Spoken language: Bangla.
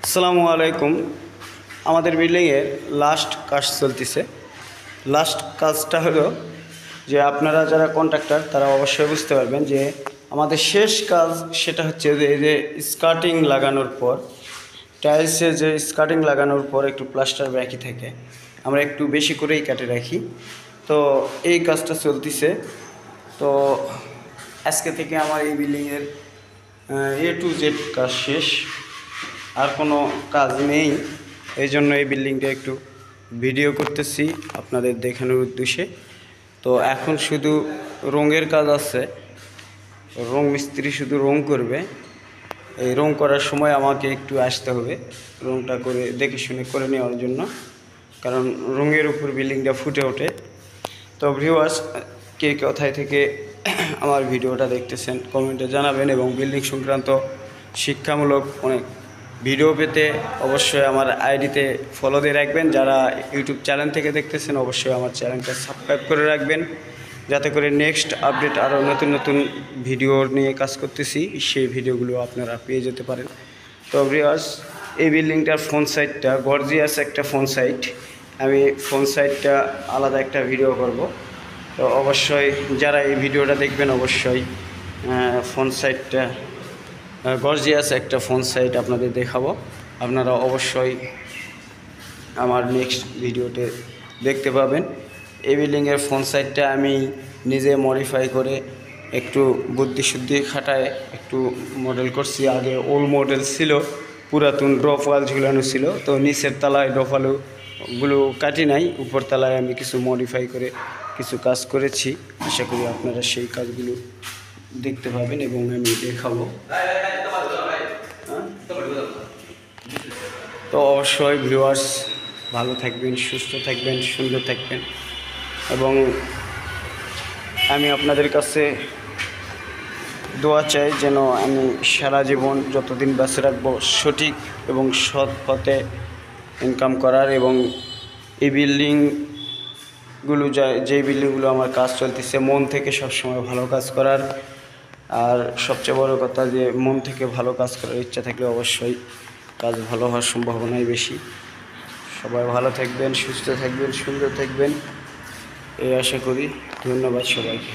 আসসালামু আলাইকুম। আমাদের বিল্ডিংয়ের লাস্ট কাজ চলতেছে। লাস্ট কাজটা হলো যে আপনারা যারা কন্ট্রাক্টর তারা অবশ্যই বুঝতে পারবেন যে আমাদের শেষ কাজ সেটা হচ্ছে যে এই যে স্কার্টিং লাগানোর পর টাইলসে যে স্কার্টিং লাগানোর পর একটু প্লাস্টার বাকি থাকে, আমরা একটু বেশি করেই কেটে রাখি। তো এই কাজটা চলতেছে। তো আজকে থেকে আমার এই বিল্ডিংয়ের A to Z কাজ শেষ, আর কোনো কাজ নেই। এই জন্য এই বিল্ডিংটা একটু ভিডিও করতেছি আপনাদের দেখানোর উদ্দেশ্যে। তো এখন শুধু রঙের কাজ আছে, রং মিস্ত্রি শুধু রং করবে। এই রং করার সময় আমাকে একটু আসতে হবে রংটা করে দেখে শুনে করে নেওয়ার জন্য, কারণ রঙের উপর বিল্ডিংটা ফুটে ওঠে। তো ভিউয়ার্স, কে কোথায় থেকে আমার ভিডিওটা দেখতেছেন কমেন্টে জানাবেন, এবং বিল্ডিং সংক্রান্ত শিক্ষামূলক অনেক ভিডিও পেতে অবশ্যই আমার আইডিতে ফলো দিয়ে রাখবেন। যারা ইউটিউব চ্যানেল থেকে দেখতেছেন অবশ্যই আমার চ্যানেলটা সাবস্ক্রাইব করে রাখবেন, যাতে করে নেক্সট আপডেট আরও নতুন নতুন ভিডিও নিয়ে কাজ করতেছি সেই ভিডিওগুলো আপনারা পেয়ে যেতে পারেন। তো ভিউয়ার্স, এই বিল্ডিংটার ফ্রন্ট সাইডটা গর্জিয়াস একটা ফ্রন্ট সাইড। আমি ফ্রন্ট সাইডটা আলাদা একটা ভিডিও করব। তো অবশ্যই যারা এই ভিডিওটা দেখবেন অবশ্যই ফ্রন্ট সাইডটা গর্জিয়াস একটা ফ্রন্ট সাইড আপনাদের দেখাবো। আপনারা অবশ্যই আমার নেক্সট ভিডিওতে দেখতে পাবেন। এই বিল্ডিংয়ের ফ্রন্ট সাইডটা আমি নিজে মডিফাই করে একটু বুদ্ধিশুদ্ধি খাটায় একটু মডেল করছি। আগে ওল্ড মডেল ছিল, পুরাতন ড্রপ ওয়াল ঝুলানো ছিল। তো নিচের তলায় ড্রপ ওয়ালগুলো কাটি নাই, উপর তলায় আমি কিছু মডিফাই করে কিছু কাজ করেছি। আশা করি আপনারা সেই কাজগুলো দেখতে পাবেন এবং আমি দেখাবো। তো অবশ্যই ভিউয়ার্স, ভালো থাকবেন, সুস্থ থাকবেন, সুন্দর থাকবেন, এবং আমি আপনাদের কাছে দোয়া চাই যেন আমি সারা জীবন যতদিন বেঁচে রাখবো সঠিক এবং সৎ পথে ইনকাম করার, এবং এই বিল্ডিংগুলো যেই বিল্ডিংগুলো আমার কাজ চলতেছে মন থেকে সবসময় ভালো কাজ করার। আর সবচেয়ে বড় কথা যে মন থেকে ভালো কাজ করার ইচ্ছা থাকলে অবশ্যই কাজ ভালো হওয়ার সম্ভাবনাই বেশি। সবাই ভালো থাকবেন, সুস্থ থাকবেন, সুন্দর থাকবেন, এই আশা করি। ধন্যবাদ সবাইকে।